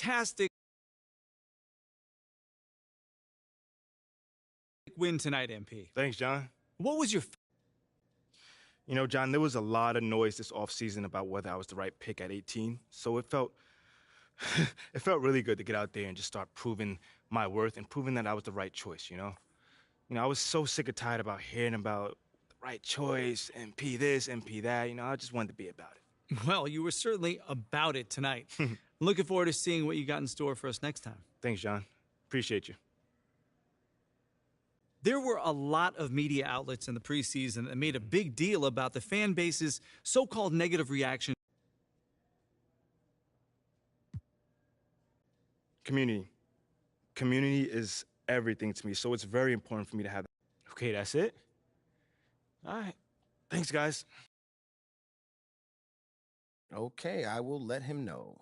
fantastic win tonight, MP. Thanks, John. What was your... You know, John, there was a lot of noise this offseason about whether I was the right pick at 18, so it felt it felt really good to get out there and just start proving my worth and proving that I was the right choice, you know? I was so sick and tired about hearing about the right choice, MP this, MP that, I just wanted to be about it. Well, you were certainly about it tonight. Looking forward to seeing what you got in store for us next time. Thanks, John. Appreciate you. There were a lot of media outlets in the preseason that made a big deal about the fan base's so-called negative reaction. Community. Community is everything to me, so it's very important for me to have that. Okay, that's it? All right. Thanks, guys. Okay, I will let him know.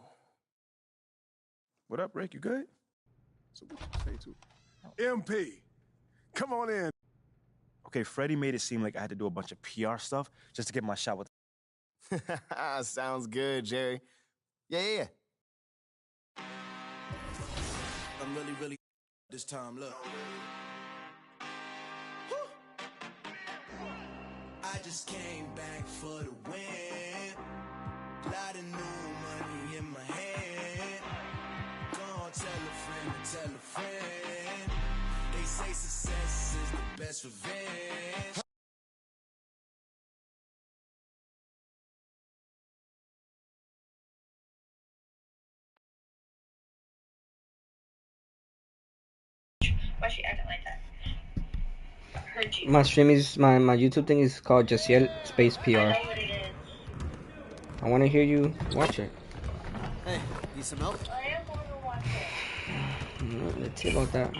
What up, Rick? You good? So what you say to MP, come on in. Okay, Freddie made it seem like I had to do a bunch of PR stuff just to get my shot with... Sounds good, Jerry. Yeah. I'm really this time, look. I just came back for the win. Lot of new money in my hand. Gonna tell a friend to tell a friend. They say success is the best revenge. Why she acting like that? My stream is my YouTube thing is called Jaciel Space PR. I want to hear you watch it. Hey, need some milk? I am going to watch it. Let's see about that.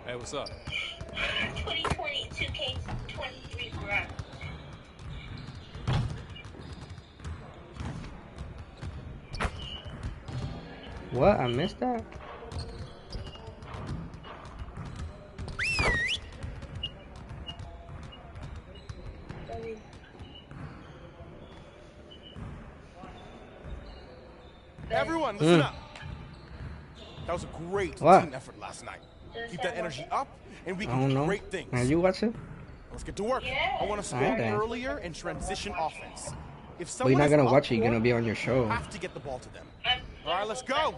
Hey, what's up? 2020 2K23 graph. What? I missed that? Everyone, listen up. That was a great team effort last night. Keep that energy up, and we can do great things. Are you watching? Let's get to work. Yeah. I want to score earlier and transition offense. If But someone you're not gonna is watch it. up You're gonna be on your show. have to get the ball to them. All right, let's go.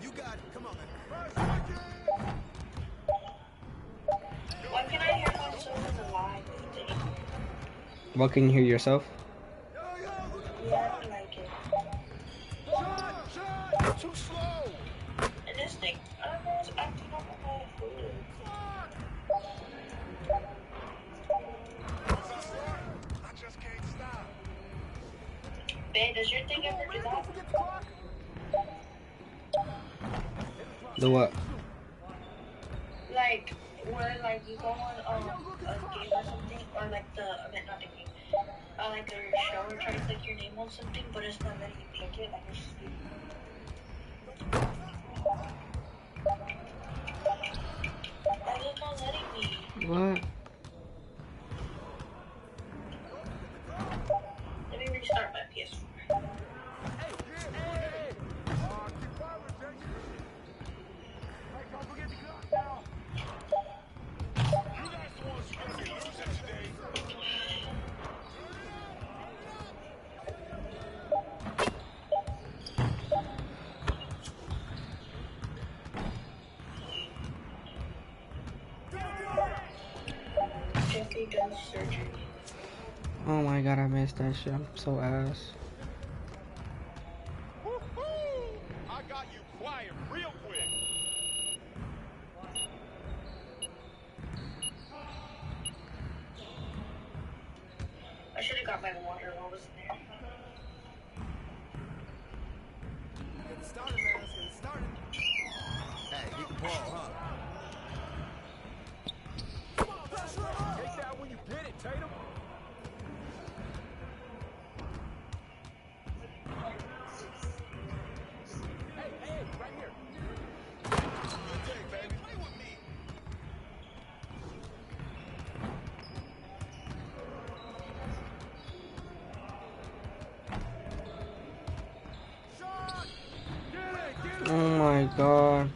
You got it. Come on, man. Why can I hear myself in the live thing? What, can you hear yourself? Yeah, I like it. Too slow. And this thing, I don't know, it's acting up on my food. I just can't stop. Babe, does your thing ever do that? The what? Like, where, like, you go on a game or something, or like not the game, like a show or try to click your name on something, but it's not letting you click it, like it's just... Why is it not letting me? What? Let me restart my PS4. Jeffrey does surgery. Oh my god, I missed that shit. I'm so ass. I got you quiet real quick. I should have got my water while I was in there. Get it started, man. Let's get it started. Hey, get the ball, huh? Take that when you get it, Tatum. Hey, right here. Good day, baby. god.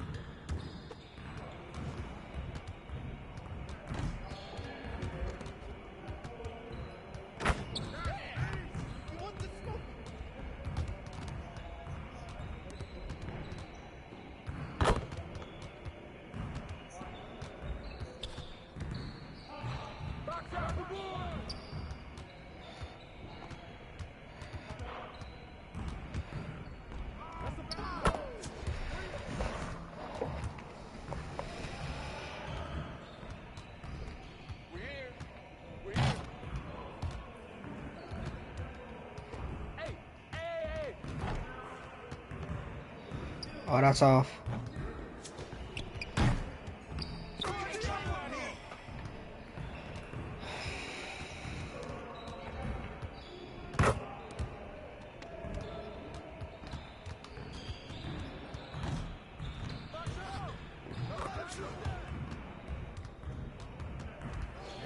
Oh, that's off.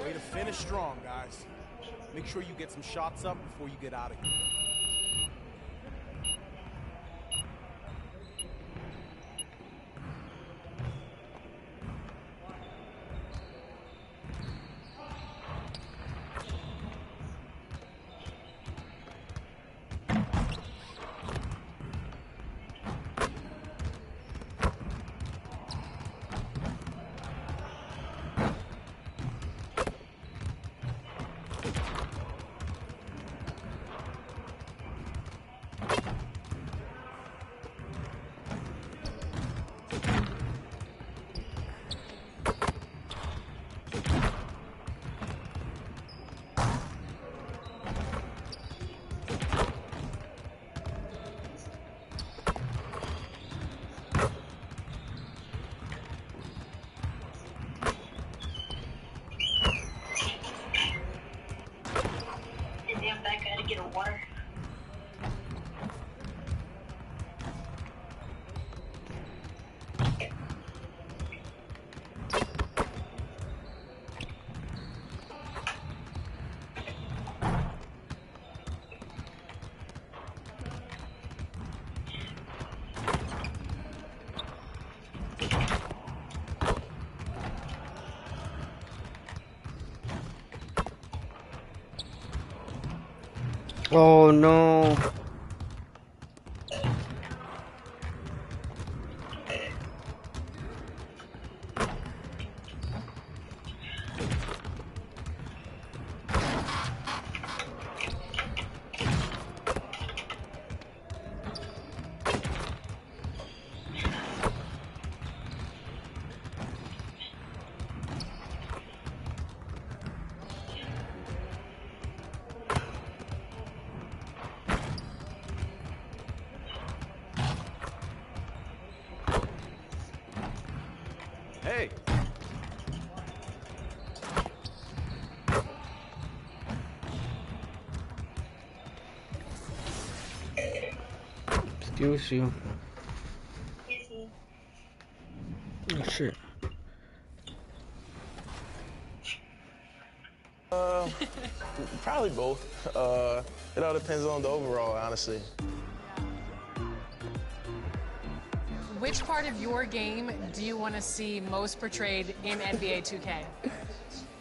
Way to finish strong, guys. Make sure you get some shots up before you get out of here. Oh no. Hey. Excuse you. Oh shit. Probably both. It all depends on the overall, honestly. Which part of your game do you want to see most portrayed in NBA 2K?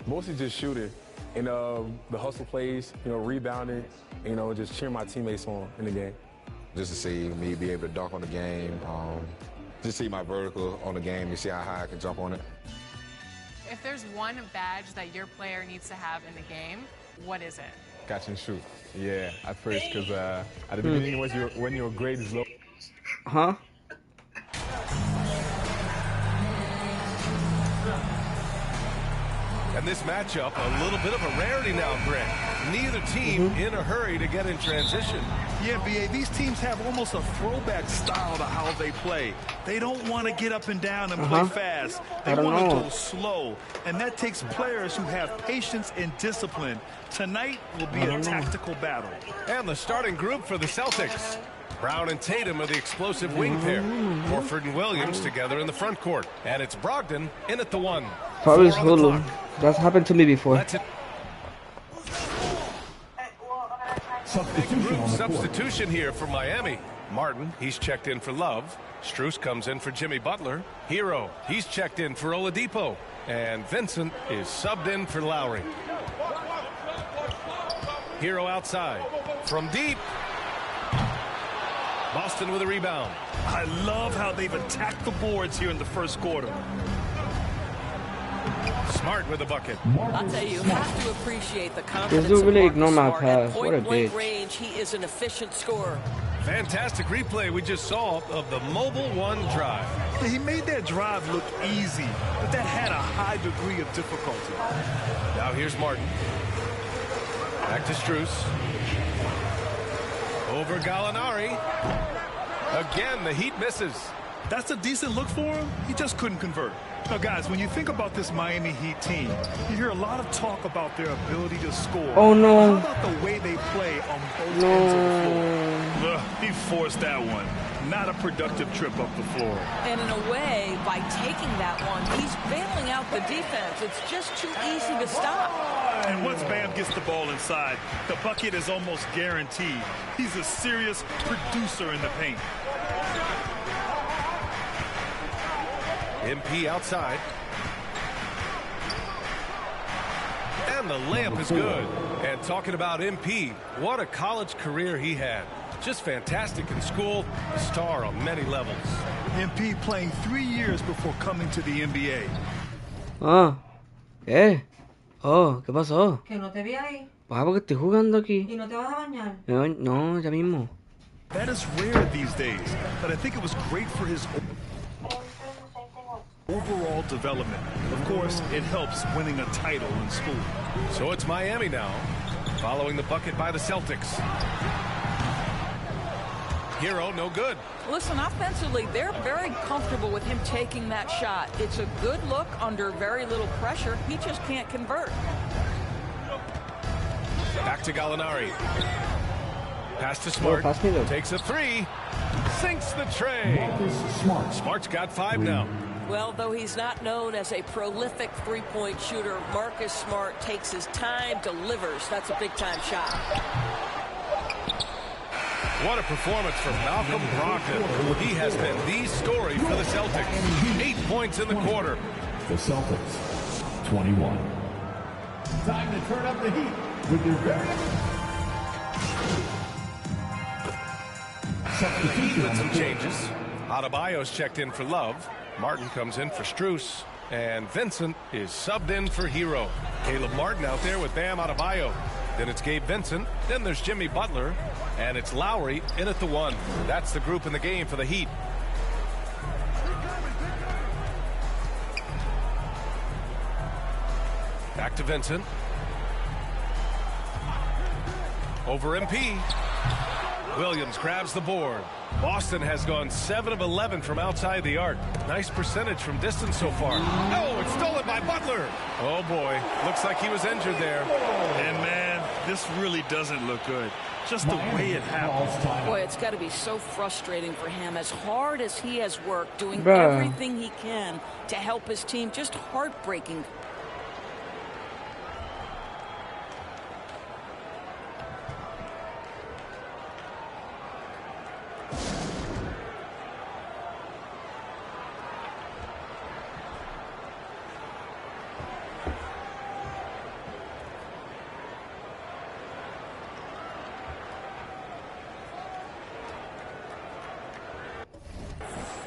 Mostly just shooting and the hustle plays, rebounding, just cheering my teammates on in the game. Just to see me be able to dunk on the game, just see my vertical on the game and see how high I can jump on it. If there's one badge that your player needs to have in the game, what is it? Catch and shoot. Yeah, at first, because at the beginning, when your grade is low. Huh? And this matchup, a little bit of a rarity now, Grant. Neither team in a hurry to get in transition. Yeah, BA, these teams have almost a throwback style to how they play. They don't want to get up and down and play fast. They want to go slow. And that takes players who have patience and discipline. Tonight will be a tactical battle. And the starting group for the Celtics. Brown and Tatum are the explosive wing pair. Horford and Williams together in the front court. And it's Brogdon in at the one. Probably Hulu. That's happened to me before. Substitution here for Miami. Martin, he's checked in for Love. Strus comes in for Jimmy Butler. Hero, he's checked in for Oladipo. And Vincent is subbed in for Lowry. Hero outside. From deep. Boston with a rebound. I love how they've attacked the boards here in the first quarter. Smart with a bucket. I'll tell you have to appreciate the confidence This dude really of ignored my Marcus Smart. pass. At What a point-blank bitch. range, he is an efficient scorer. Fantastic replay we just saw of the Mobile One drive. He made that drive look easy, but that had a high degree of difficulty. Now here's Martin. Back to Strus. Over Gallinari. Again, the Heat misses. That's a decent look for him. He just couldn't convert. Now, guys, when you think about this Miami Heat team, you hear a lot of talk about their ability to score. Oh, no. How about the way they play on both ends of the floor? He forced that one. Not a productive trip up the floor. And in a way, by taking that one, he's bailing out the defense. It's just too easy to stop. And once Bam gets the ball inside, the bucket is almost guaranteed. He's a serious producer in the paint. MP outside. And the layup is good. And talking about MP, what a college career he had. Just fantastic in school, a star on many levels. MP playing 3 years before coming to the NBA. ¿Qué pasó? Que no te vi ahí. Porque estoy jugando aquí. ¿Y no te vas a bañar? No, ya mismo. That is rare these days, but I think it was great for his overall development. Of course, it helps winning a title in school. So it's Miami now, following the bucket by the Celtics. Hero, no good. Listen, offensively, they're very comfortable with him taking that shot. It's a good look under very little pressure. He just can't convert. Back to Gallinari. Pass to Smart. Takes a three. Sinks the tray. Smart's got 5 now. Well, though he's not known as a prolific three-point shooter, Marcus Smart takes his time, delivers. That's a big-time shot. What a performance from Malcolm Brogdon. He has been the story for the Celtics. 8 points in the quarter. The Celtics, 21. Time to turn up the heat with your very... Heat with some changes. Adebayo's checked in for Love. Martin comes in for Strus. And Vincent is subbed in for Hero. Caleb Martin out there with Bam Adebayo. Then it's Gabe Vincent. Then there's Jimmy Butler. And it's Lowry in at the 1. That's the group in the game for the Heat. Back to Vincent. Over MP. Williams grabs the board. Boston has gone 7 of 11 from outside the arc. Nice percentage from distance so far. Oh, it's stolen by Butler. Oh, boy. Looks like he was injured there. And, man, this really doesn't look good. Just the way it happened. Boy, it's got to be so frustrating for him. As hard as he has worked, doing everything he can to help his team, just heartbreaking.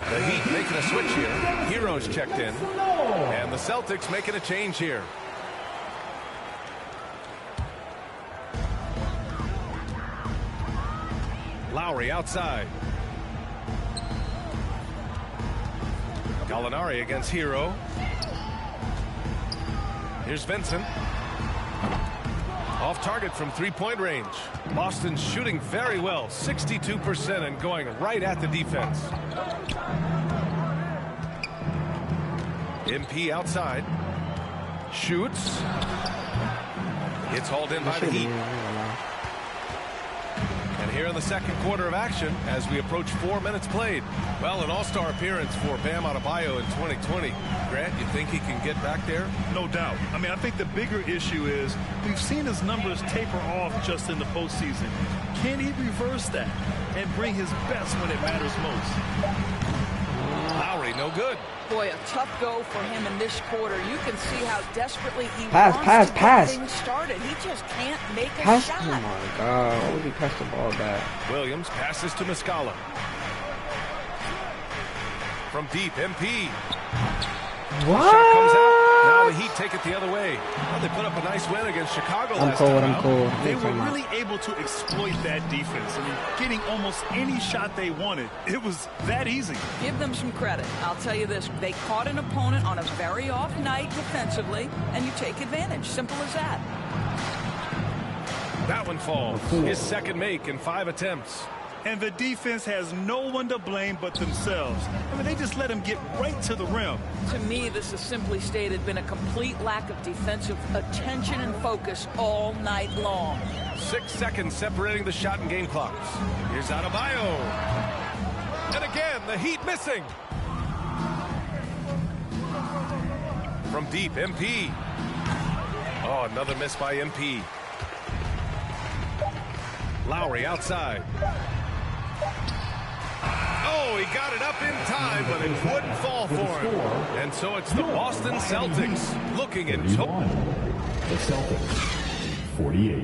The Heat making a switch here. Hero's checked in. And the Celtics making a change here. Lowry outside. Gallinari against Hero. Here's Vincent. Off target from three-point range. Boston's shooting very well, 62%, and going right at the defense. MP outside. Shoots. It's hauled in by the Heat. And here in the second quarter of action, as we approach 4 minutes played. Well, an all-star appearance for Bam Adebayo in 2020. Grant, you think he can get back there? No doubt. I mean, I think the bigger issue is we've seen his numbers taper off just in the postseason. Can he reverse that and bring his best when it matters most? Lowry, no good. Boy, a tough go for him in this quarter. You can see how desperately he Pass, wants to pass. get things started. He just can't make a Pass. shot. Oh my God! Why would he pass the ball back? Williams passes to Muscala. From deep, MP. What? Shot comes out. Now the Heat take it the other way. Well, they put up a nice win against Chicago last time I'm out. cold. They were really able to exploit that defense. I mean, getting almost any shot they wanted. It was that easy. Give them some credit. I'll tell you this. They caught an opponent on a very off night defensively, and you take advantage. Simple as that. That one falls. His second make in 5 attempts. And the defense has no one to blame but themselves. I mean, they just let him get right to the rim. To me, this has simply stated been a complete lack of defensive attention and focus all night long. 6 seconds separating the shot and game clocks. Here's Adebayo. And again, the Heat missing. From deep, MP. Oh, another miss by MP. Lowry outside. Oh, he got it up in time, but it wouldn't fall for him. And so it's the Boston Celtics looking in total. The Celtics, 48.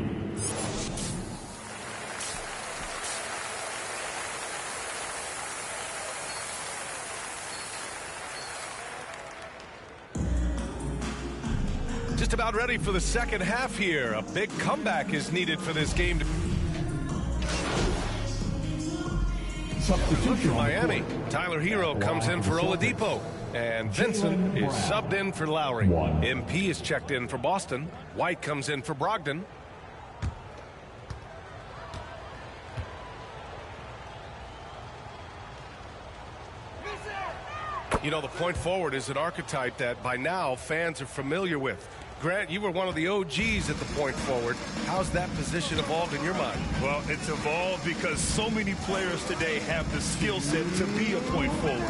Just about ready for the second half here. A big comeback is needed for this game to Substitution. Miami. Tyler Hero comes in for Oladipo. And Vincent is subbed in for Lowry. MP is checked in for Boston. White comes in for Brogdon. You know, the point forward is an archetype that by now fans are familiar with. Grant, you were one of the OGs at the point forward. How's that position evolved in your mind? Well, it's evolved because so many players today have the skill set to be a point forward.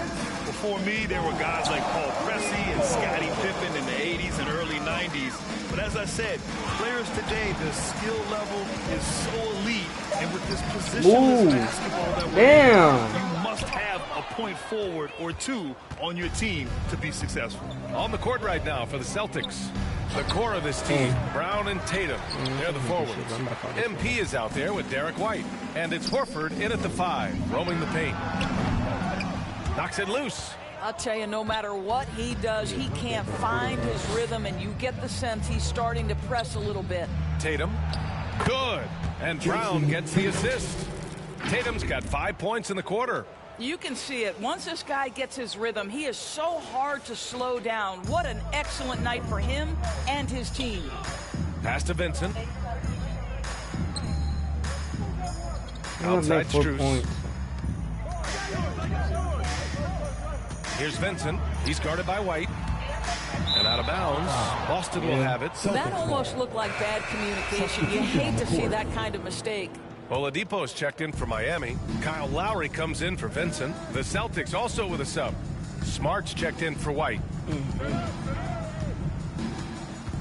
Before me, there were guys like Paul Pressey and Scottie Pippen in the 80s and early 90s. But as I said, players today, the skill level is so elite. And with this positionless basketball that we're in, you must have a point forward or two on your team to be successful. On the court right now for the Celtics. The core of this team, Brown and Tatum, they're the forwards. MP is out there with Derek White. And it's Horford in at the 5, roaming the paint. Knocks it loose. I'll tell you, no matter what he does, he can't find his rhythm, and you get the sense he's starting to press a little bit. Tatum, good. And Brown gets the assist. Tatum's got 5 points in the quarter. You can see it. Once this guy gets his rhythm, he is so hard to slow down. What an excellent night for him and his team. Pass to Vincent. Outside Strus. Here's Vincent. He's guarded by White. And out of bounds. Boston will have it. That almost looked like bad communication. You hate to see that kind of mistake. Oladipo's checked in for Miami. Kyle Lowry comes in for Vincent. The Celtics also with a sub. Smart's checked in for White.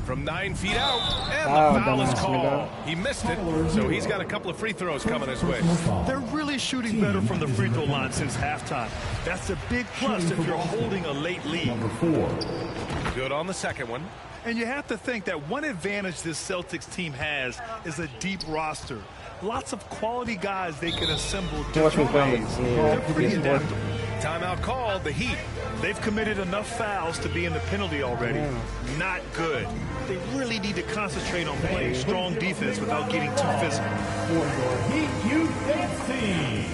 From 9 feet out, and the foul is called. He missed it, so he's got a couple of free throws coming his way. They're really shooting better from the free throw line since halftime. That's a big plus if you're holding a late lead. Number 4. Good on the second one. And you have to think that one advantage this Celtics team has is a deep roster. Lots of quality guys they can assemble different ways. They're pretty adaptable. Timeout called, the Heat. They've committed enough fouls to be in the penalty already. Not good. They really need to concentrate on playing strong defense without getting too physical. For your Heat Youth Dance Team.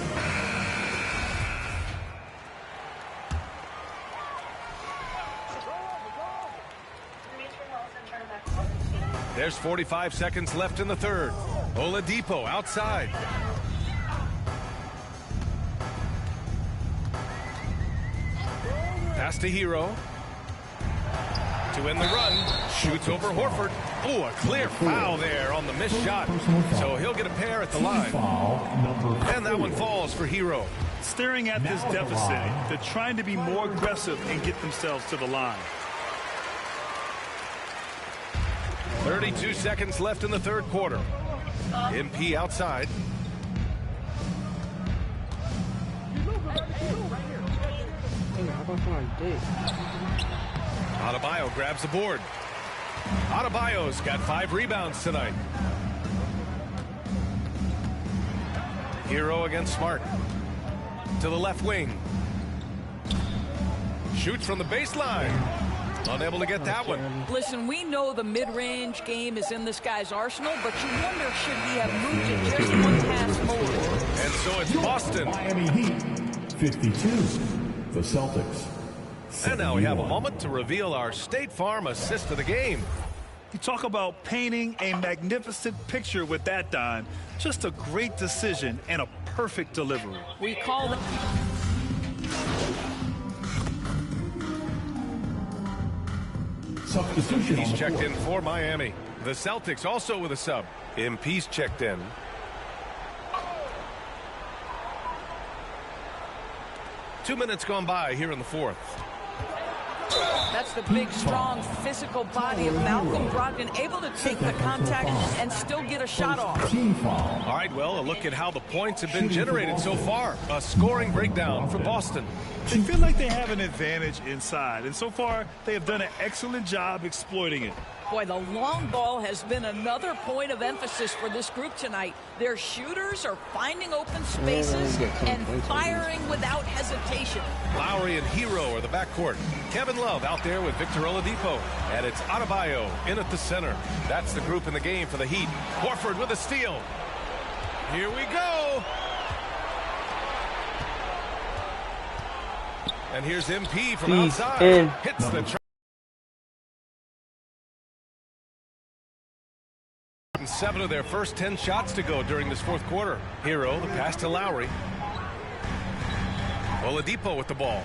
There's 45 seconds left in the third. Oladipo outside. Pass to Hero. To end the run. Shoots over Horford. Oh, a clear foul there on the missed shot. So he'll get a pair at the line. And that one falls for Hero. Staring at this deficit, they're trying to be more aggressive and get themselves to the line. 32 seconds left in the third quarter. MP outside. Adebayo grabs the board. Adebayo's got 5 rebounds tonight. Hero against Smart. To the left wing. Shoots from the baseline. Unable to get that one. Listen, we know the mid-range game is in this guy's arsenal, but you wonder, should he have moved it just one task more? And so it's Boston. Miami Heat, 52. The Celtics. 71. And now we have a moment to reveal our State Farm assist of the game. You talk about painting a magnificent picture with that, Don. Just a great decision and a perfect delivery. We call it. Substitution. He's checked in for Miami. The Celtics also with a sub. MP's checked in. Two minutes gone by here in the fourth. That's the big, strong, physical body of Malcolm Brogdon, able to take the contact and still get a shot off. All right, well, a look at how the points have been generated so far. A scoring breakdown for Boston. They feel like they have an advantage inside, and so far they have done an excellent job exploiting it. Boy, the long ball has been another point of emphasis for this group tonight. Their shooters are finding open spaces and firing without hesitation. Lowry and Hero are the backcourt. Kevin Love out there with Victor Oladipo. And it's Adebayo in at the center. That's the group in the game for the Heat. Horford with a steal. Here we go. And here's MP from outside. Hits the 7 of their first 10 shots to go during this fourth quarter. Hero, the pass to Lowry. Oladipo with the ball.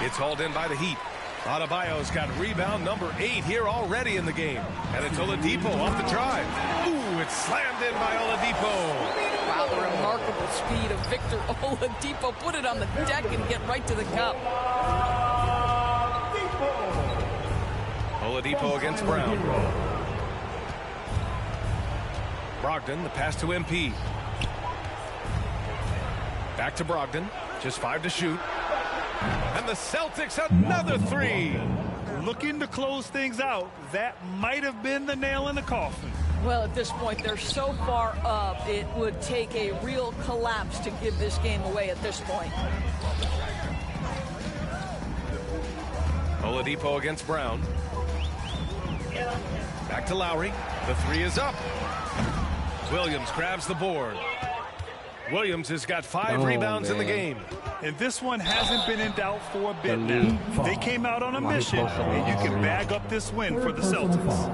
It's hauled in by the Heat. Adebayo's got rebound number 8 here already in the game. And it's Oladipo off the drive. Ooh, it's slammed in by Oladipo. Wow, the remarkable speed of Victor Oladipo. Put it on the deck and get right to the cup. Oladipo against Brown. Brogdon, the pass to MP. Back to Brogdon. Just 5 to shoot. And the Celtics another 3. Looking to close things out. That might have been the nail in the coffin. Well, at this point, they're so far up, it would take a real collapse to give this game away at this point. Oladipo against Brown. Back to Lowry. The 3 is up. Williams grabs the board. Williams has got 5 rebounds in the game. And this one hasn't been in doubt for a bit now. They came out on a mission, and you can bag up this win for the Celtics.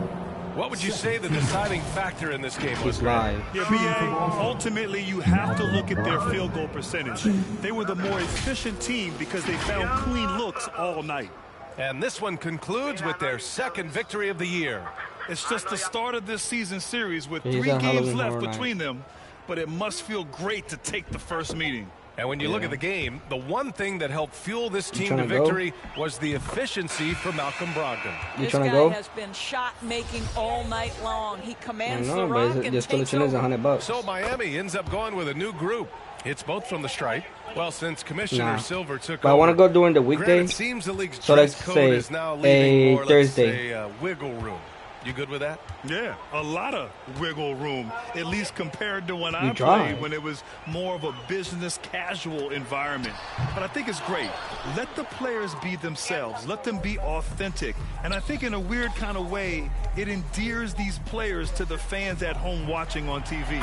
What would you say the deciding factor in this game was? Live. Yeah, BA, ultimately you have to look at their field goal percentage. They were the more efficient team because they found clean looks all night. And this one concludes with their second victory of the year. It's just the start of this season series with 3 games left between them, but it must feel great to take the first meeting. And when you look at the game, the one thing that helped fuel this team to victory was the efficiency from Malcolm Brogdon. This guy has been shot-making all night long. He commands the rock and takes over. $100. So Miami ends up going with a new group. It's both from the stripe. Well, since Commissioner Silver took over, I want to go during the weekday. It seems the league's so let's code say is now leaving more, Thursday. let's say, wiggle room. You good with that? Yeah, a lot of wiggle room, at least compared to when I played, when it was more of a business casual environment. But I think it's great. Let the players be themselves. Let them be authentic. And I think in a weird kind of way, it endears these players to the fans at home watching on TV.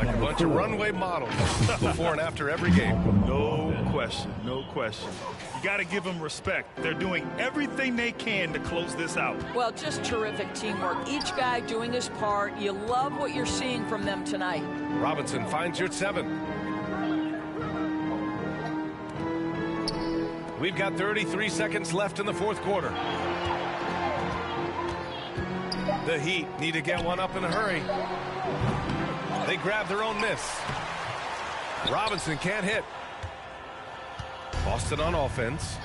Like a bunch of runway models before and after every game. No question, no question. You got to give them respect. They're doing everything they can to close this out. Well, just terrific teamwork. Each guy doing his part. You love what you're seeing from them tonight. Robinson finds your 7. We've got 33 seconds left in the fourth quarter. The Heat need to get one up in a hurry. They grab their own miss. Robinson can't hit. Boston on offense.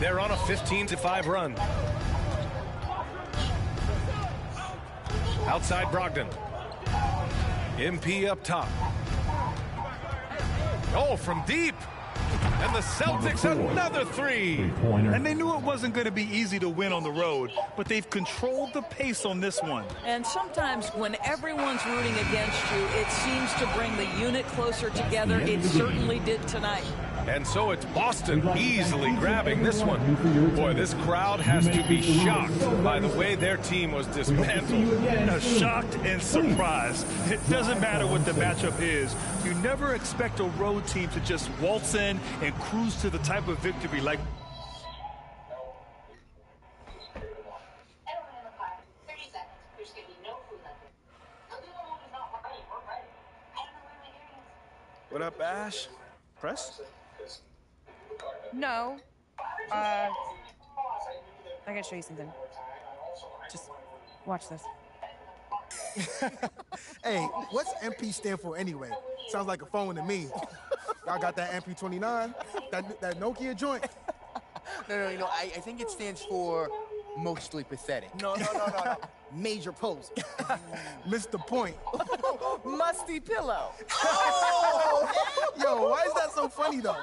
They're on a 15-5 run. Outside Brogdon. MP up top. Oh, from deep. And the Celtics another three. And they knew it wasn't going to be easy to win on the road, but they've controlled the pace on this one. And sometimes when everyone's rooting against you, it seems to bring the unit closer together. It certainly did tonight. And so it's Boston easily grabbing this one. Boy, this crowd has to be shocked by the way their team was dismantled. Shocked and surprised. It doesn't matter what the matchup is. You never expect a road team to just waltz in and cruise to the type of victory like... What up, Ash? Press? No. I gotta show you something. Just watch this. Hey, what's MP stand for anyway? Sounds like a phone to me. Y'all got that MP29? That Nokia joint? No, I think it stands for mostly pathetic. No. Major pose. Missed the point. Musty pillow. Oh! Yo, why is that so funny, though?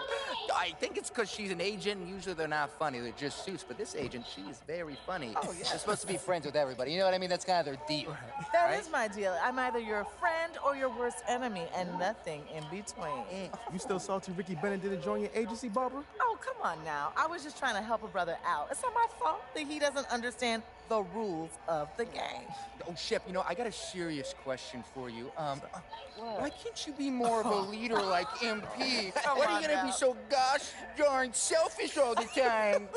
I think it's because she's an agent, and usually they're not funny. They're just suits. But this agent, she is very funny. Oh, yeah. They're supposed to be friends with everybody. You know what I mean? That's kind of their deal. That is my deal. I'm either your friend or your worst enemy, and nothing in between. You still salty Ricky Bennett didn't join your agency, Barbara? Oh, come on now. I was just trying to help a brother out. It's not my fault that he doesn't understand the rules of the game. Oh, Shep, I got a serious question for you. Why can't you be more of a leader like MP? Why are you gonna be so gosh darn selfish all the time?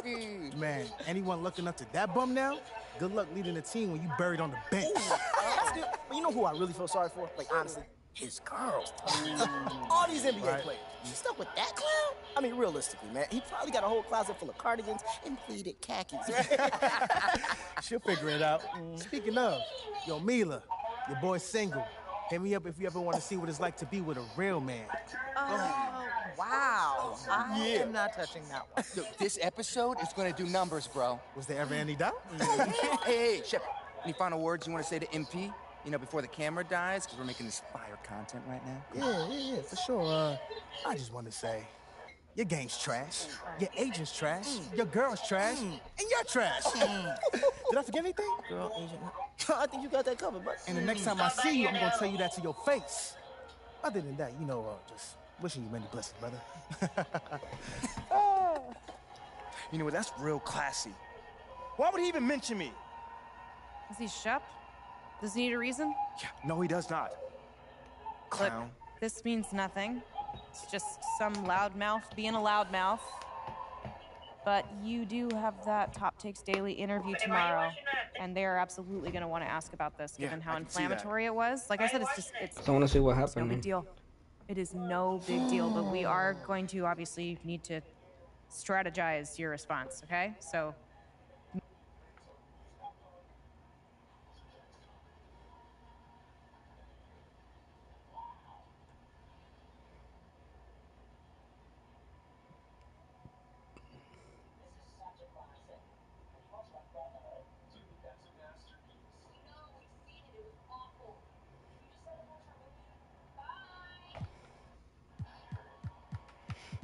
Man, anyone looking up to that bum now? Good luck leading the team when you buried on the bench. That's good. But you know who I really feel sorry for? Like, honestly, his girls. All these NBA players. You stuck with that clown? I mean, realistically, man, he probably got a whole closet full of cardigans and pleated khakis. She'll figure it out. Speaking of, yo, Mila, your boy's single. Hit me up if you ever want to see what it's like to be with a real man. Oh, wow. I am not touching that one. Look, this episode is gonna do numbers, bro. Was there ever any doubt? Hey, Shep, any final words you want to say to MP? Before the camera dies, because we're making this fire content right now. Yeah, for sure. I just want to say, your game's trash, your agent's trash, your girl's trash, and you're trash. Did I forget anything? Girl, agent. I think you got that covered, but... And the next time I see you, I'm going to tell you that to your face. Other than that, just wishing you many blessings, brother. You know what? That's real classy. Why would he even mention me? Is he Shep? Does he need a reason? Yeah, no, he does not. Clown. Look, this means nothing. It's just some loudmouth being a loudmouth. But you do have that Top Takes Daily interview tomorrow, and they are absolutely going to want to ask about this, given how inflammatory it was. Like I said, it's I want to see what it's no happened. big deal. It is no big deal, but we are going to obviously need to strategize your response, okay? So...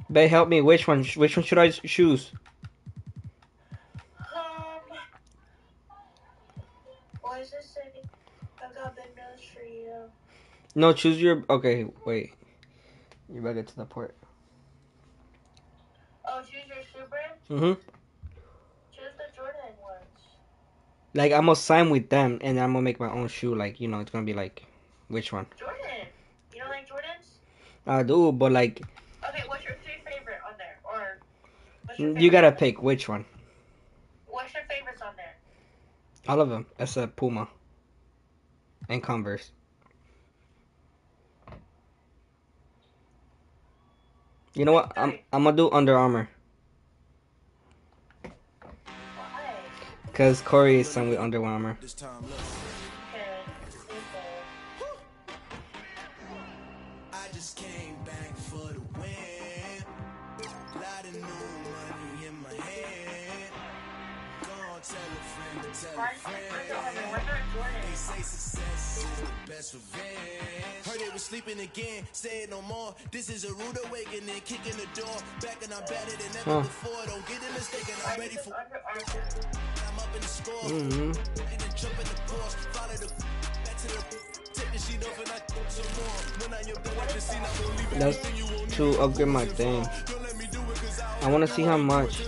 They help me. Which one should I choose? What is this say? I got big news for you. No, choose your. Okay, wait. You better get to the port. Oh, choose your shoe brand? Mm-hmm. Choose the Jordan ones. Like, I'm gonna sign with them, and I'm gonna make my own shoe. Like, it's gonna be like, which one? Jordan. You don't like Jordans? I do, but like. Okay, what's your three favorite on there? Or what's You your favorite? gotta pick which one. What's your favorites on there? All of them, except Puma and Converse. You know what? I'm gonna do Under Armour. Cause Corey is signed with Under Armour. I just came back for the win. Lot of new money in my hand. Go on, tell a friend tell a friend. They say success is the best revenge. Heard they was sleeping again, say it no more. This is a rude awakening, kicking the door. Back and I'm better than ever before. Don't get it mistaken, I'm ready for. I'm up in the score. And then jump in the course. Follow the back to the. Take the sheet off and I some more. When I am done with the scene, I won't leave anything you won't. To upgrade my thing. I want to see how much.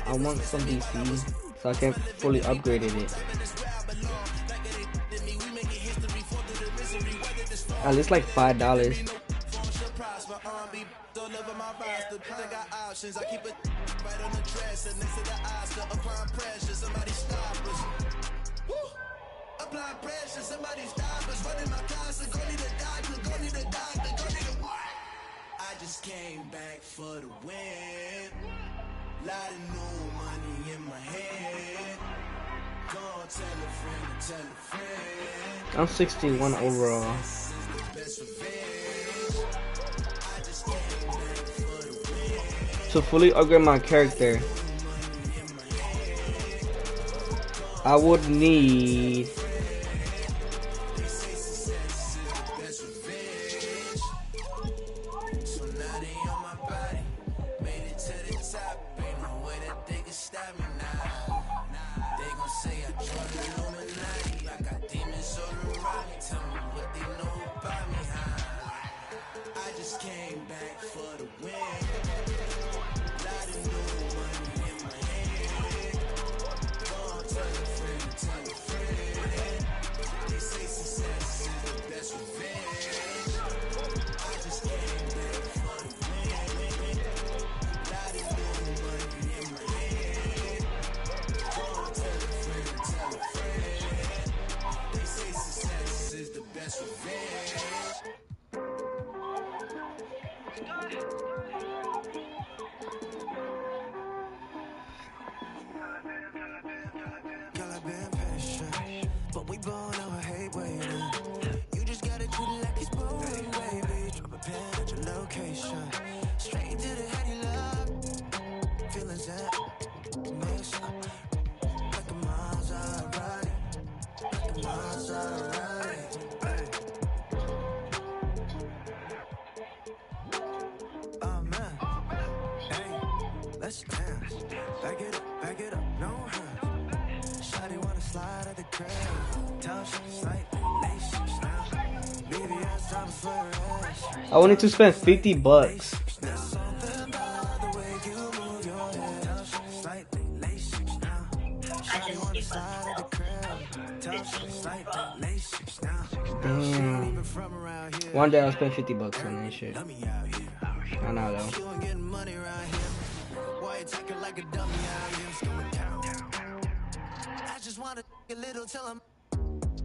I want some DC so I can fully upgrade it. At least like $5. Apply pressure, somebody stop us. Running my class, go need a doctor, go need a doctor, go need a what? I just came back for the win. Lot of new money in my head. Go on, tell a friend, tell a friend. I'm 61 overall. To fully upgrade my character, I would need Let's dance, back it up, no hands. Shawty wanna slide at the crib. Tough shit, slightly, lace shit now. BBS time for rest. I wanted to spend $50. There's something about the way you move your head. Tough shit, slightly, lace shit now. Shawty wanna slide at the crib. Tough shit, slightly, lace shit now. Damn. One day I'll spend $50 on that shit. I know though. Like a dummy out here, it's going down. I just wanna a little till I'm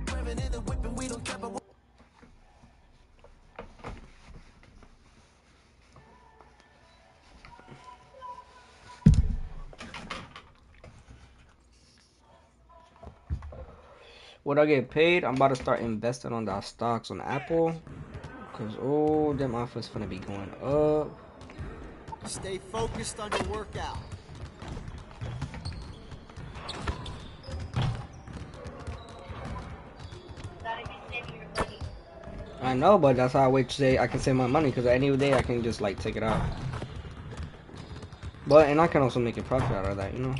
living in the whip and we don't care about. When I get paid, I'm about to start investing on the stocks on Apple. Cause oh, them offers gonna be going up. Stay focused on your workout. I know, but that's how I wait to say I can save my money, because at any day I can just like take it out. But and I can also make a profit out of that, you know.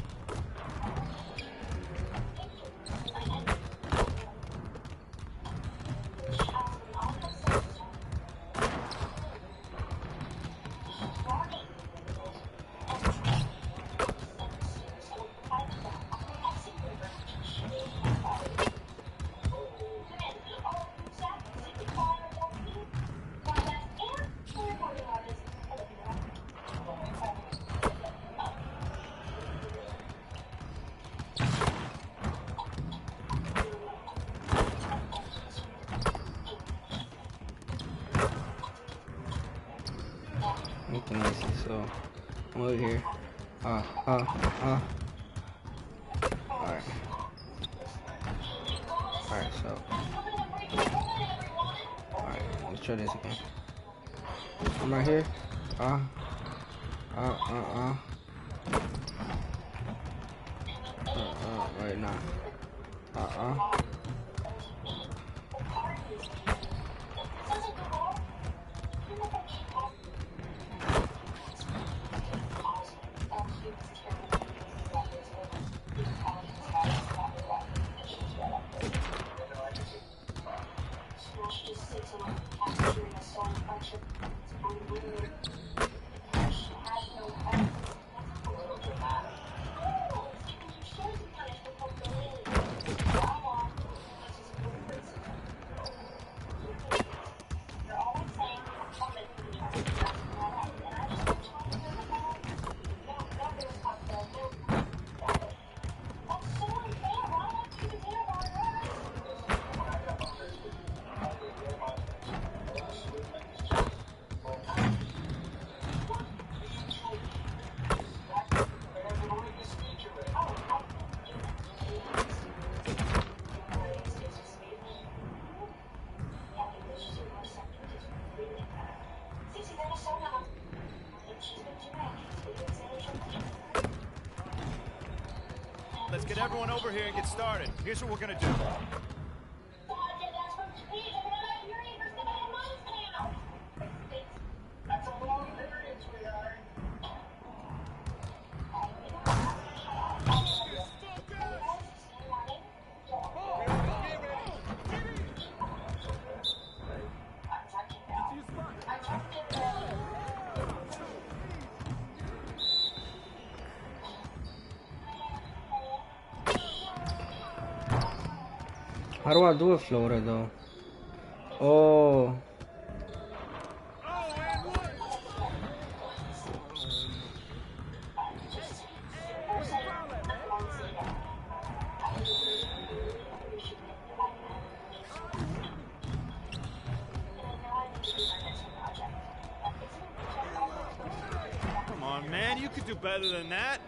So I'm over here. Alright. Alright, so alright, let's try this again. I'm right here. Right now. Let's get everyone over here and get started. Here's what we're gonna do. How do I do a floater though? Oh. Come on, man, you could do better than that.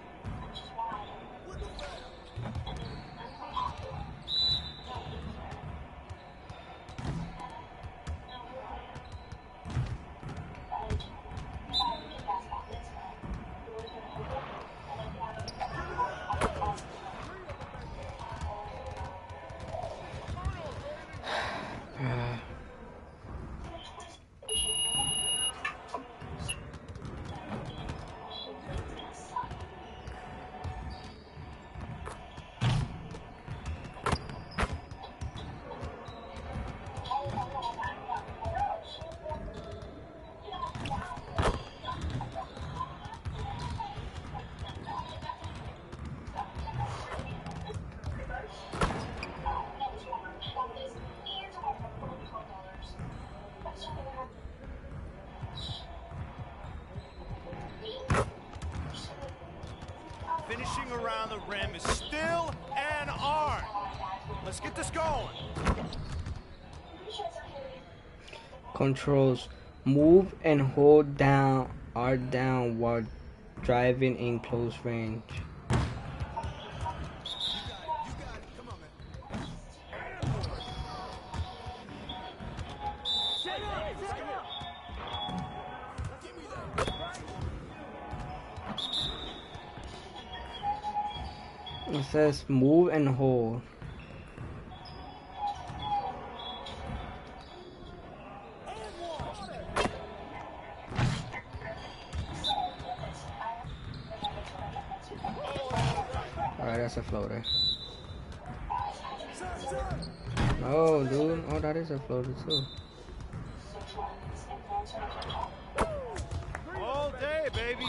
Finishing around the rim is still an art. Let's get this going. Controls. Move and hold down R down while driving in close range. It says move and hold. Alright, that's a floater. Oh, dude. Oh, that is a floater too. All day, baby.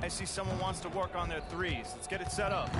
I see someone wants to work on their threes. Let's get it set up.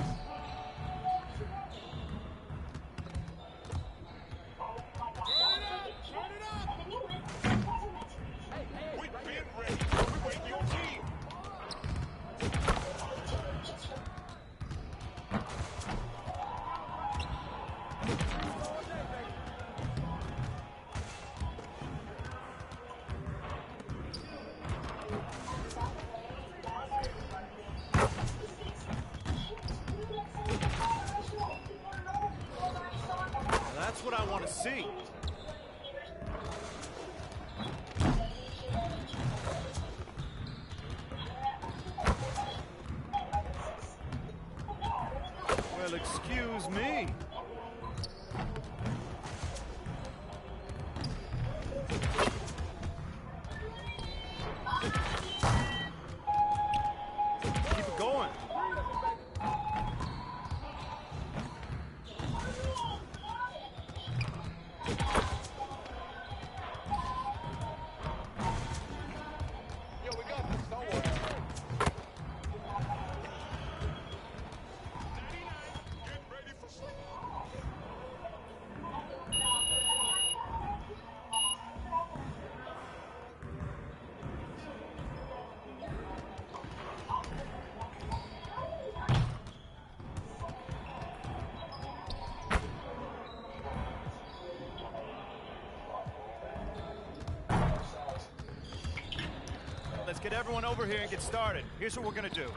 That's what I want to see. Well, excuse me. Keep it going. Let's get everyone over here and get started. Here's what we're gonna do.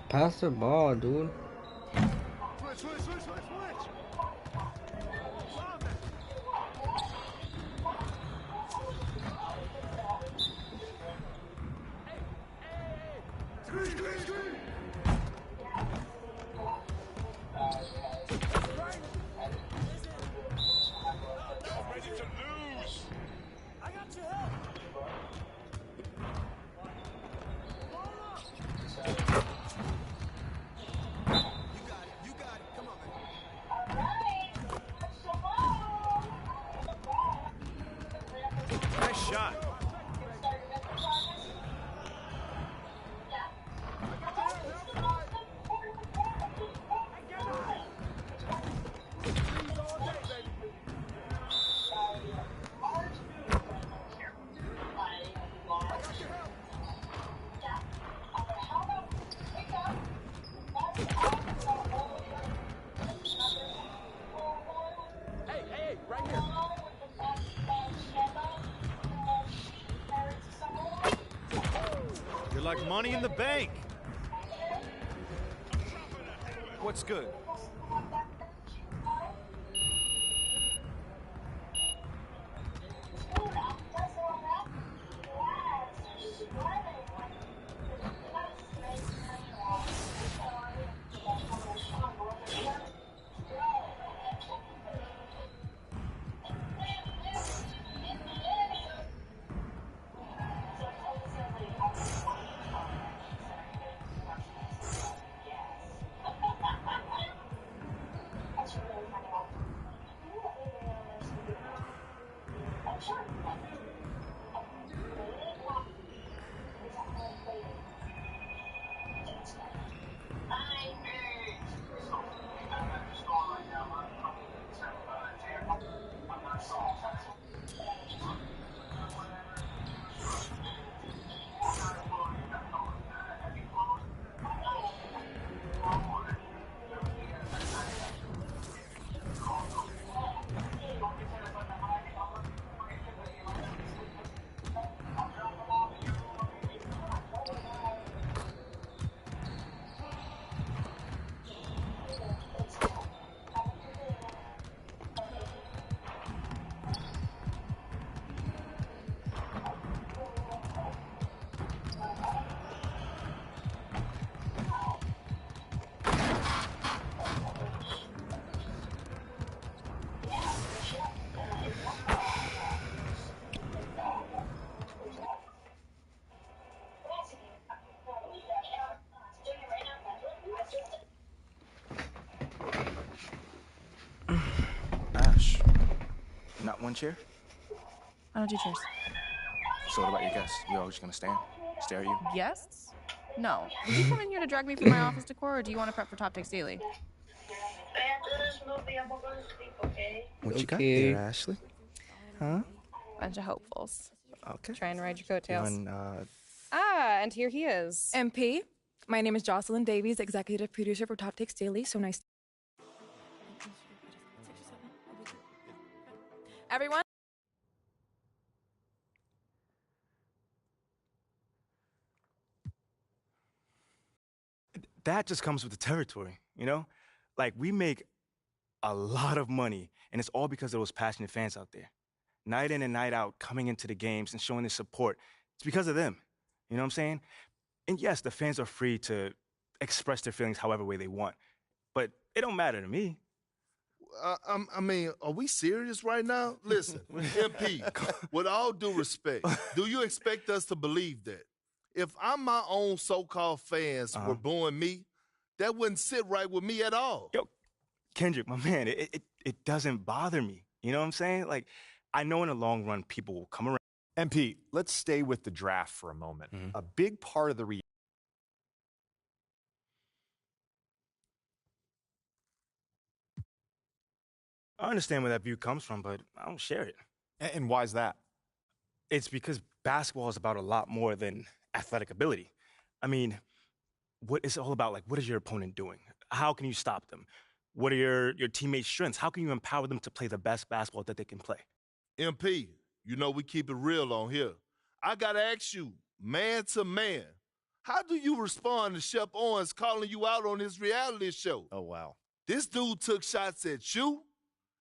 Pass the ball, dude. Nice shot. Hey, right here. You're like money in the bank. What's good? one chair? I don't do chairs. So what about your guests? You always gonna stand? Stare at you? Guests? No. Did you come in here to drag me from my office decor, or do you want to prep for Top Takes Daily? After this movie, I'm gonna sleep, okay? What you got there, Ashley? Huh? Bunch of hopefuls. Okay. Trying to ride your coattails. And, and here he is. MP, my name is Jocelyn Davies, executive producer for Top Takes Daily. So nice. Everyone. That just comes with the territory, you know? Like, we make a lot of money, and it's all because of those passionate fans out there. Night in and night out, coming into the games and showing their support. It's because of them. You know what I'm saying? And yes, the fans are free to express their feelings however way they want. But it don't matter to me. I mean, are we serious right now? Listen, MP, with all due respect, do you expect us to believe that? If my own so-called fans were booing me, that wouldn't sit right with me at all. Yo, Kendrick, my man, it doesn't bother me. You know what I'm saying? Like, I know in the long run, people will come around. MP, let's stay with the draft for a moment. A big part of the I understand where that view comes from, but I don't share it. And why is that? It's because basketball is about a lot more than athletic ability. I mean, what it's all about, like, what is your opponent doing? How can you stop them? What are your teammates' strengths? How can you empower them to play the best basketball that they can play? MP, you know we keep it real on here. I got to ask you, man to man, how do you respond to Shep Owens calling you out on his reality show? Oh, wow. This dude took shots at you.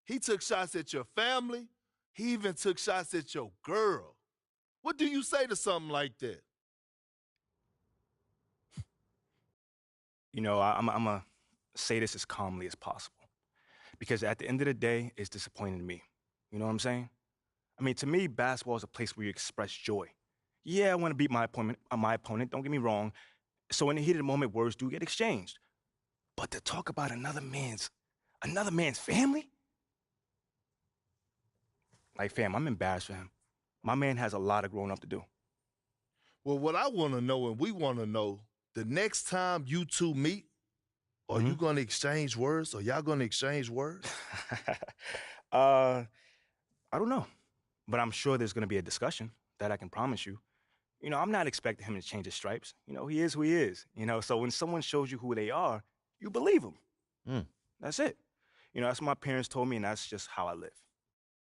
He took shots at your family. He even took shots at your girl. What do you say to something like that? You know, I'm going to say this as calmly as possible. Because at the end of the day, it's disappointing to me. You know what I'm saying? I mean, to me, basketball is a place where you express joy. Yeah, I want to beat my opponent, don't get me wrong. So in the heat of the moment, words do get exchanged. But to talk about another man's family? Like, fam, I'm embarrassed for him. My man has a lot of growing up to do. Well, what I want to know, and we want to know, the next time you two meet, are you going to exchange words? Are y'all going to exchange words? I don't know. But I'm sure there's going to be a discussion. That I can promise you. You know, I'm not expecting him to change his stripes. You know, he is who he is. You know, so when someone shows you who they are, you believe them. That's it. You know, that's what my parents told me, and that's just how I live.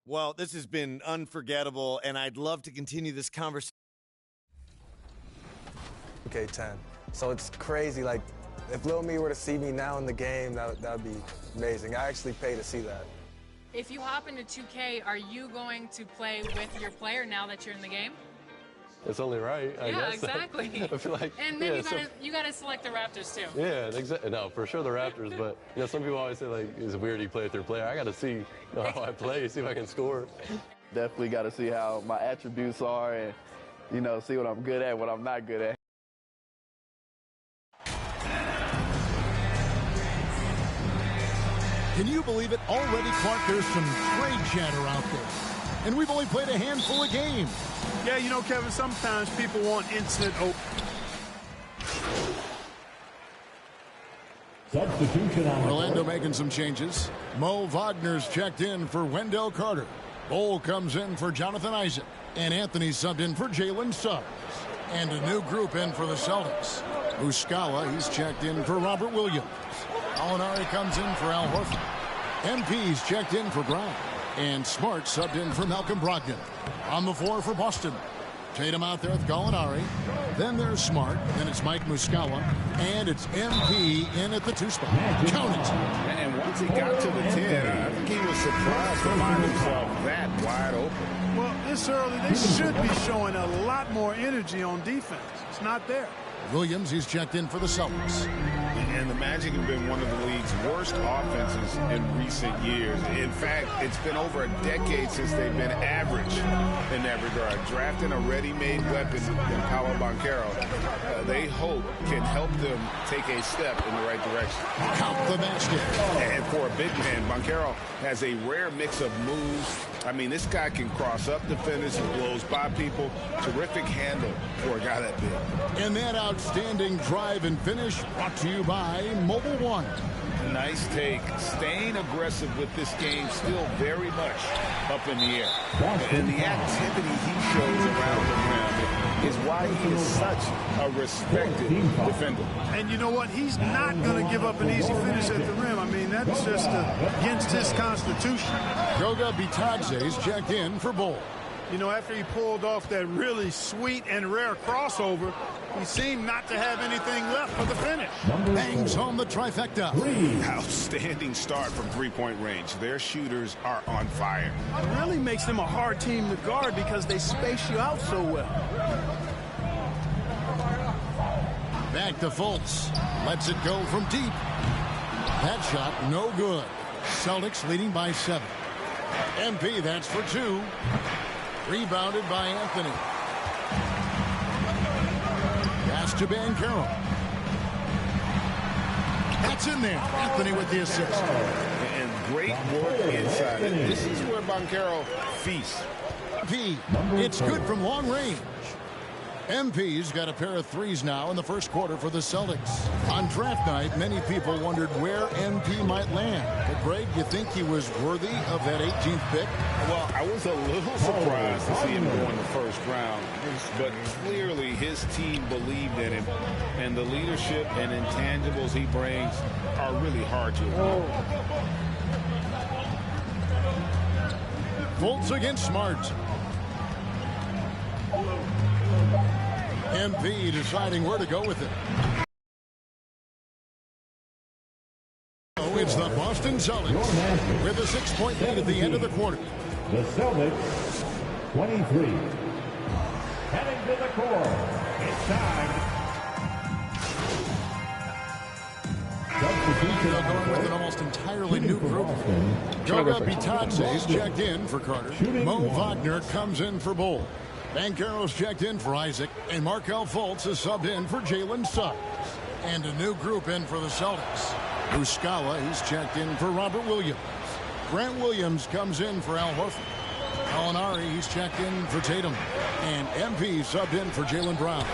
Well, this has been unforgettable, and I'd love to continue this conversation. Okay, 10. So it's crazy. Like, if Lil Me were to see me now in the game, that would be amazing. I actually pay to see that. If you hop into 2K, are you going to play with your player now that you're in the game? It's only right, I guess. Yeah, exactly. I feel like, and then you gotta select the Raptors too. Yeah, exactly. No, for sure the Raptors, but you know, some people always say like, it's weird you play with your player. I gotta see how I play, see if I can score. Definitely gotta see how my attributes are and, you know, see what I'm good at, what I'm not good at. Can you believe it? Already, Clark, there's some trade chatter out there. And we've only played a handful of games. Yeah, you know, Kevin, sometimes people want instant Substitution on Orlando making some changes. Mo Wagner's checked in for Wendell Carter. Bol comes in for Jonathan Isaac. And Anthony subbed in for Jalen Suggs. And a new group in for the Celtics. Muscala, he's checked in for Robert Williams. Alinari comes in for Al Horford. MP's checked in for Brown. And Smart subbed in for Malcolm Brogdon. On the floor for Boston, Tatum out there with Gallinari. Then there's Smart. Then it's Mike Muscala. And it's MP in at the 2 spot. Count it. And once he got to the 10, I think he was surprised to find himself that wide open. Well, this early, they should be showing a lot more energy on defense. It's not there. Williams, he's checked in for the Celtics. And the Magic have been one of the league's worst offenses in recent years. In fact, it's been over a decade since they've been average in that regard. Drafting a ready-made weapon in Paolo Banchero, they hope can help them take a step in the right direction. Count the basket. And for a big man, Banchero has a rare mix of moves. I mean, this guy can cross up defenders, he blows by people. Terrific handle for a guy that big. And that outstanding drive and finish brought to you by Mobile One. Nice take. Staying aggressive with this game, still very much up in the air. And the activity he shows around the rim is why he is such a respected defender. And you know what? He's not going to give up an easy finish at the rim. I mean, that's just against his constitution. Goga Bitadze is checked in for Bull. You know, after he pulled off that really sweet and rare crossover, he seemed not to have anything left for the finish. Bangs home the trifecta. Outstanding start from three-point range. Their shooters are on fire. It really makes them a hard team to guard because they space you out so well. Back to Fultz. Lets it go from deep. That shot no good. Celtics leading by 7. MP, that's for 2. Rebounded by Anthony. Pass to Banchero. That's in there. Anthony with the assist. And great work inside. And this is where Banchero feasts. MP, it's good from long range. MP's got a pair of threes now in the first quarter for the Celtics. On draft night, many people wondered where MP might land. But, Greg, you think he was worthy of that 18th pick? Well, I was a little surprised to see him go in the first round. But clearly his team believed in him. And the leadership and intangibles he brings are really hard to ignore. Fultz against Smart. MP deciding where to go with it. Oh, it's the Boston Celtics with a 6-point lead at the end of the quarter. The Celtics, 23. Heading to the court. It's time. They're going with an almost entirely new group. Goga Bitadze is checked in for Carter. Mo Wagner comes in for Bull. Banchero's checked in for Isaac, and Markelle Fultz is subbed in for Jalen Suggs. And a new group in for the Celtics. Muscala, he's checked in for Robert Williams. Grant Williams comes in for Al Horford. Gallinari, he's checked in for Tatum. And MP subbed in for Jaylen Brown.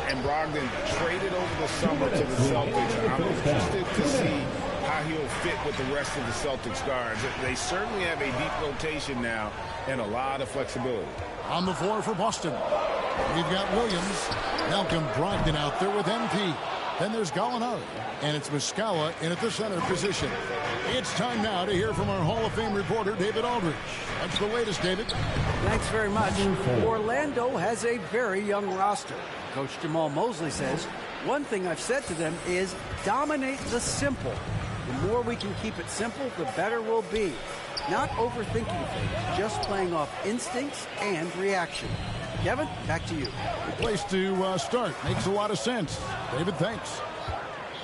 And Brogdon traded over the summer to the Celtics. I'm interested to see how he'll fit with the rest of the Celtics guards. They certainly have a deep rotation now and a lot of flexibility. On the floor for Boston, we've got Williams, Malcolm Brogdon out there with MP. Then there's Gallinari, and it's Muscala in at the center position. It's time now to hear from our Hall of Fame reporter, David Aldridge. What's the latest, David? Thanks very much. Orlando has a very young roster. Coach Jamal Mosley says, one thing I've said to them is dominate the simple. The more we can keep it simple, the better we'll be. Not overthinking things, just playing off instincts and reaction. Kevin, back to you. Good place to start. Makes a lot of sense. David, thanks.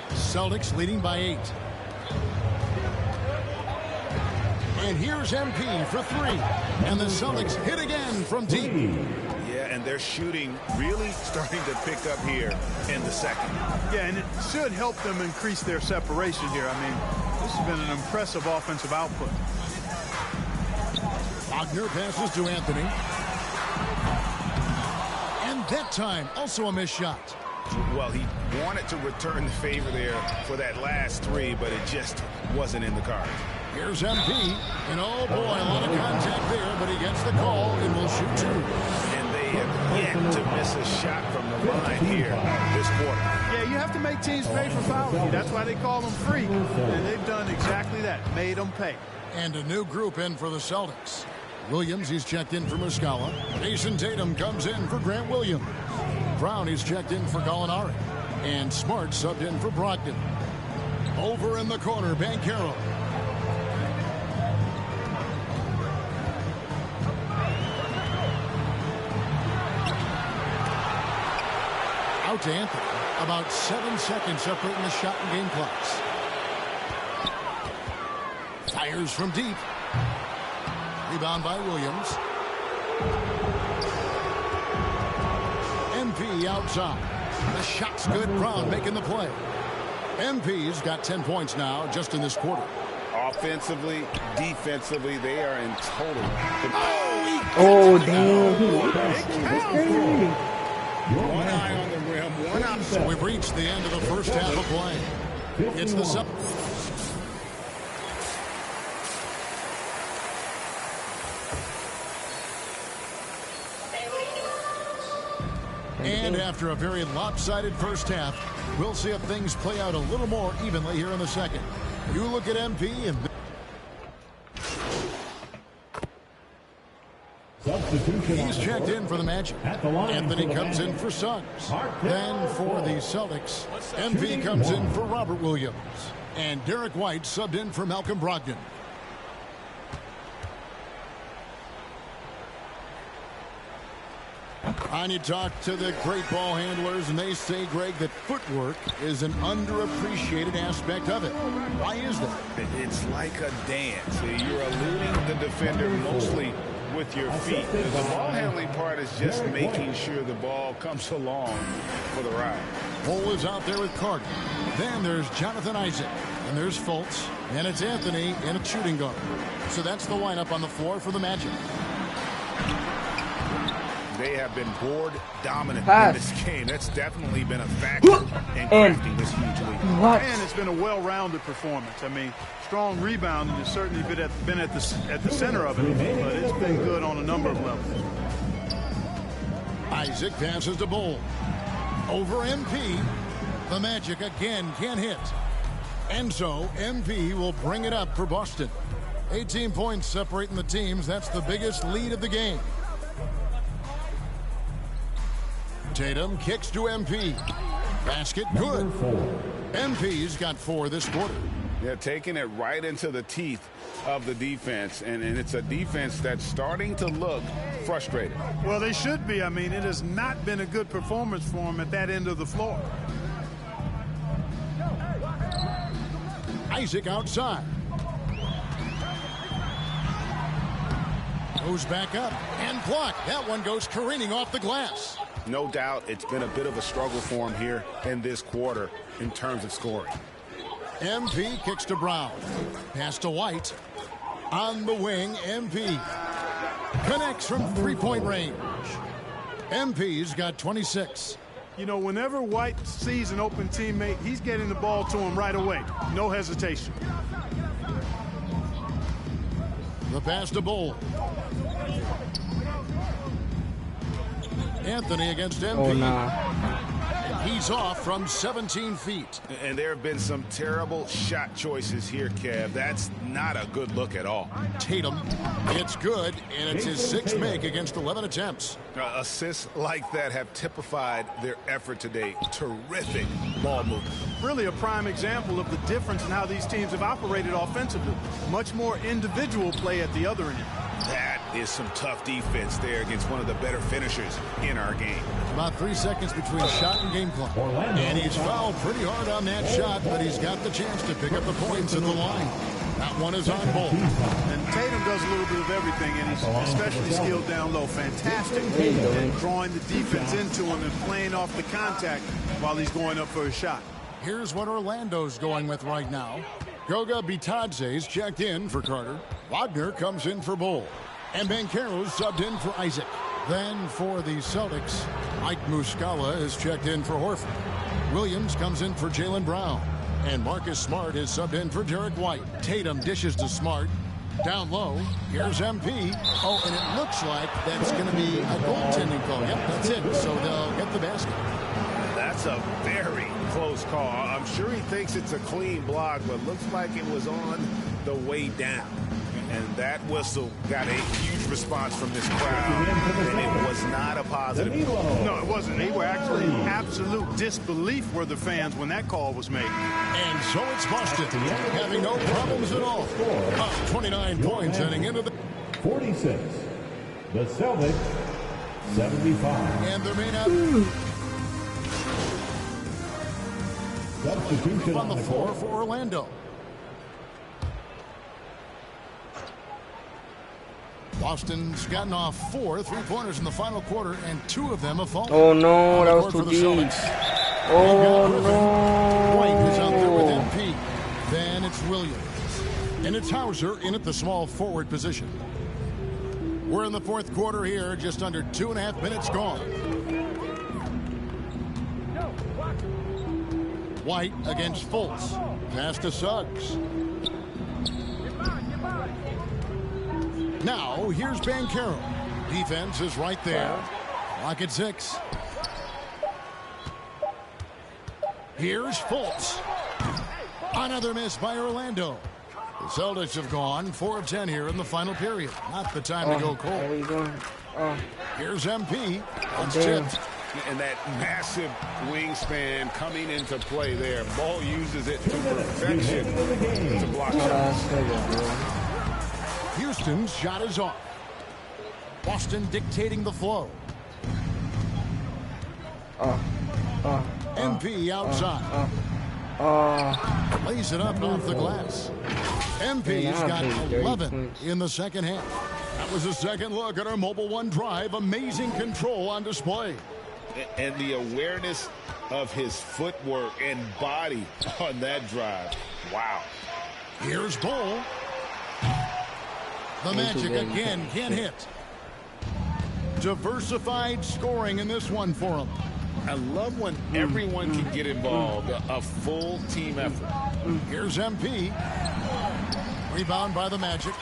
Celtics leading by 8. And here's MP for 3. And the Celtics hit again from deep. Yeah, and they're shooting really starting to pick up here in the second. Yeah, and it should help them increase their separation here. I mean, this has been an impressive offensive output. Wagner passes to Anthony. And that time, also a missed shot. Well, he wanted to return the favor there for that last 3, but it just wasn't in the cards. Here's MP. And oh boy, a lot of contact there, but he gets the call and will shoot 2. And they have yet to miss a shot from the line here this quarter. Yeah, you have to make teams pay for fouling. That's why they call them free. And they've done exactly that, made them pay. And a new group in for the Celtics. Williams, he's checked in for Muscala. Jason Tatum comes in for Grant Williams. Brown, he's checked in for Gallinari. And Smart subbed in for Brogdon. Over in the corner, Banchero. Out to Anthony. About 7 seconds separating the shot and game clocks. Fires from deep. Rebound by Williams. MP outside. The shot's good. Brown making the play. MP's got 10 points now just in this quarter. Offensively, defensively, they are in total. Oh, damn. One eye on the rim, one eye. So we've reached the end of the first half of play. It's the And after a very lopsided first half, we'll see if things play out a little more evenly here in the second. You look at MP and... He's checked in for the Magic. Anthony comes in for Suggs. Then for the Celtics, MP comes in for Robert Williams. And Derek White subbed in for Malcolm Brogdon. And you talk to the great ball handlers, and they say, Greg, that footwork is an underappreciated aspect of it. Why is that? It's like a dance. You're eluding the defender mostly with your feet. The ball handling part is just making sure the ball comes along for the ride. Cole is out there with Carter. Then there's Jonathan Isaac. And there's Fultz. And it's Anthony in a shooting guard. So that's the lineup on the floor for the Magic. They have been board dominant in this game. That's definitely been a factor in crafting this huge lead. And it's been a well-rounded performance. I mean, strong rebounding has certainly been at the center of it, but it's been good on a number of levels. Isaac passes to Bull. Over MP. The Magic again can't hit. And so MP will bring it up for Boston. 18 points separating the teams. That's the biggest lead of the game. Tatum kicks to MP. Basket good. MP's got 4 this quarter. They're taking it right into the teeth of the defense, and it's a defense that's starting to look frustrated. Well, they should be. I mean, it has not been a good performance for them at that end of the floor. Isaac outside. Goes back up and blocked. That one goes careening off the glass. No doubt it's been a bit of a struggle for him here in this quarter in terms of scoring. MP kicks to Brown. Pass to White. On the wing, MP. Connects from three-point range. MP's got 26. You know, whenever White sees an open teammate, he's getting the ball to him right away. No hesitation. The pass to Bull. Anthony against MP. Oh, nah. He's off from 17 feet. And there have been some terrible shot choices here, Kev. That's not a good look at all. Tatum, it's good, and it's his 6th make against 11 attempts. Assists like that have typified their effort today. Terrific ball movement. Really a prime example of the difference in how these teams have operated offensively. Much more individual play at the other end. That is some tough defense there against one of the better finishers in our game. About 3 seconds between shot and game clock. And he's fouled pretty hard on that shot, but he's got the chance to pick up the points at the line. That one is on Bull. And Tatum does a little bit of everything, and he's especially skilled down low. Fantastic at drawing the defense into him and playing off the contact while he's going up for a shot. Here's what Orlando's going with right now. Goga Bitadze's checked in for Carter. Wagner comes in for Bull. And Banchero's subbed in for Isaac. Then for the Celtics, Mike Muscala is checked in for Horford. Williams comes in for Jaylen Brown. And Marcus Smart is subbed in for Derek White. Tatum dishes to Smart. Down low, here's MP. Oh, and it looks like that's going to be a goaltending call. Yep, that's it. So they'll get the basket. That's a very close call. I'm sure he thinks it's a clean block, but looks like it was on the way down. And that whistle got a huge response from this crowd, and it was not a positive. No, it wasn't. They were actually in absolute disbelief were the fans when that call was made. And so it's Boston, having no problems at all. Up 29 points heading into the 46. The Celtics 75. And there may not substitution on the floor for Orlando. Boston's gotten off 4 3-pointers in the final quarter, and 2 of them have fallen. Oh no, that was For too the deep. Celtics. Oh White is out there with no. MP. Then it's Williams. And it's Hauser in at the small forward position. We're in the fourth quarter here, just under 2.5 minutes gone. White against Fultz. Pass to Suggs. Now, here's Banchero. Defense is right there. Clock at 6. Here's Fultz. Another miss by Orlando. The Celtics have gone 4 of 10 here in the final period. Not the time to go cold. Here's MP. It's tipped. And that massive wingspan coming into play there. Ball uses it to perfection to block shots. Houston's shot is off. Boston dictating the flow. MP outside. Lays it up off the glass. MP's got 11 in the second half. That was a second look at our Mobile One drive. Amazing control on display. And the awareness of his footwork and body on that drive. Wow. Here's Bull. The Magic again can't hit. Diversified scoring in this one for him. I love when everyone can get involved. A full team effort. Here's MP. Rebound by the Magic.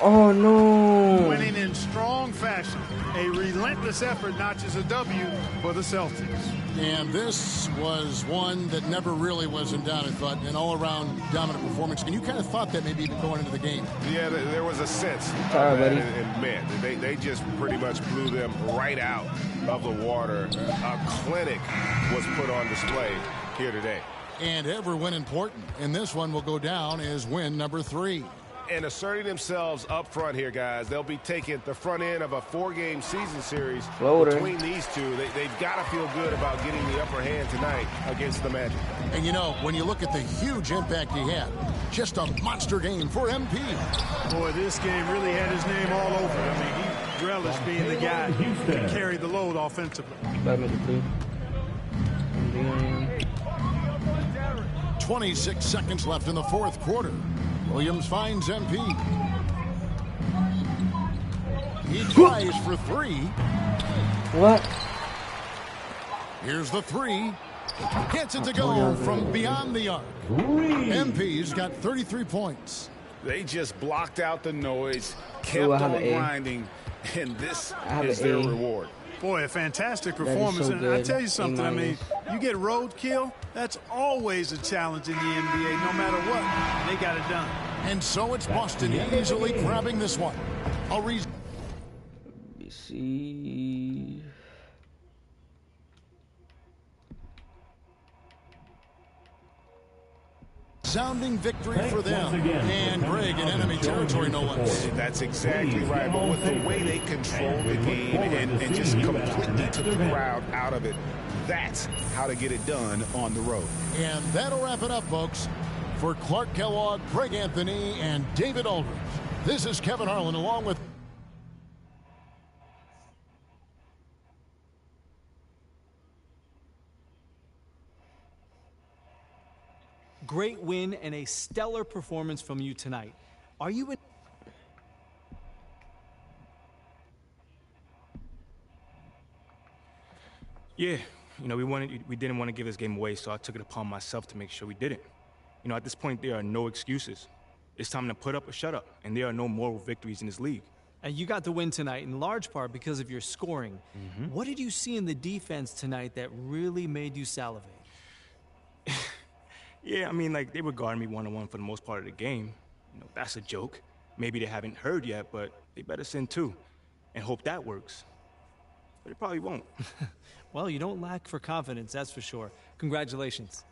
Oh no. Winning in strong fashion. A relentless effort notches a W for the Celtics. And this was one that never really was in doubt, I thought, an all-around dominant performance. And you kind of thought that maybe even going into the game. Yeah, there was a sense of Sorry, that. buddy. And man, they just pretty much blew them right out of the water. A clinic was put on display here today. And every win important. And this one will go down as win number 3. And asserting themselves up front here, guys. They'll be taking the front end of a 4-game season series between these two. They've got to feel good about getting the upper hand tonight against the Magic. And you know, when you look at the huge impact he had, just a monster game for MP. Boy, this game really had his name all over it. I mean, he relished being the guy that carried the load offensively. 26 seconds left in the fourth quarter. Williams finds MP. He tries for 3. What? Here's the 3. Gets it to go from beyond the arc. MP's got 33 points. They just blocked out the noise, kept on grinding, and this is their reward. Boy, a fantastic performance. So and I tell you something, I mean, you get roadkill, that's always a challenge in the NBA, no matter what. They got it done. And so it's Boston easily grabbing this one. See. Sounding victory for them. And Greg in enemy territory, no less. That's exactly right. But with the way they controlled the game and just completely took the crowd out of it, that's how to get it done on the road. And that'll wrap it up, folks. For Clark Kellogg, Greg Anthony, and David Aldridge, this is Kevin Harlan along with Great win and a stellar performance from you tonight. Are you in? Yeah, you know, we didn't want to give this game away, so I took it upon myself to make sure we didn't. You know, at this point, there are no excuses. It's time to put up or shut up, and there are no moral victories in this league. And you got the win tonight in large part because of your scoring. What did you see in the defense tonight that really made you salivate? Yeah, I mean, like, they were guarding me one-on-one for the most part of the game. You know, that's a joke. Maybe they haven't heard yet, but they better send 2 and hope that works. But it probably won't. Well, you don't lack for confidence, that's for sure. Congratulations.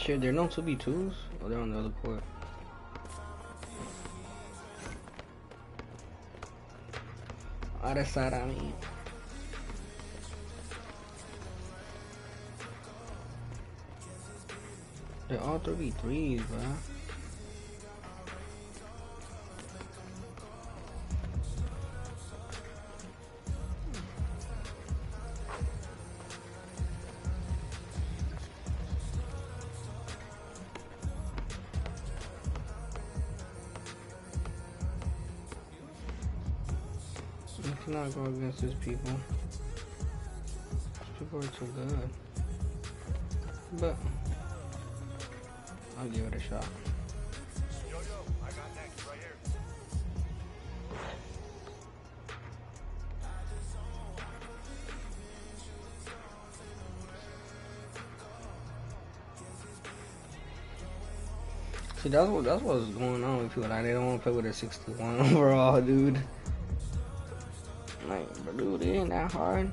Shit, there are no 2v2s? Oh, they're on the other court. Other side, I mean. They're all 3v3s, bro. I cannot go against these people. These people are too good. But I'll give it a shot. I got next right here. See, that's what's going on with people. Like, they don't want to play with a 61 overall, dude. Like, but dude, it ain't that hard.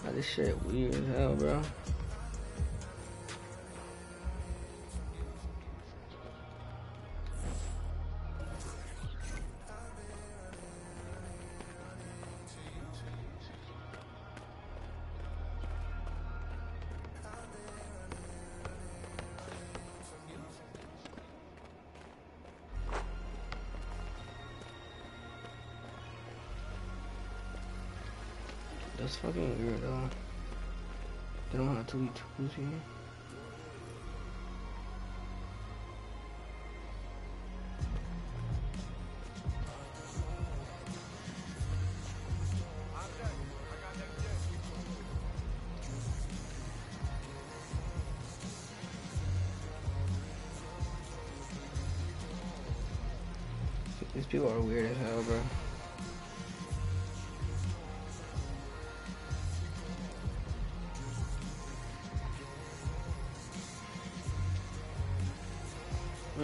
Like, this shit weird as hell, bro. That's fucking weird though. They don't have 2v2s here. These people are weird as hell, bro.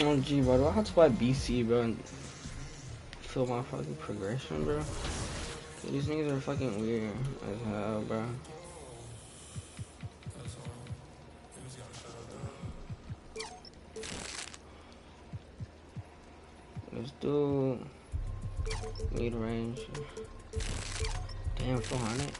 Oh gee, bro, do I have to buy BC, bro, and fill my fucking progression, bro? These niggas are fucking weird as hell, bro. Let's do mid range. Damn, 400.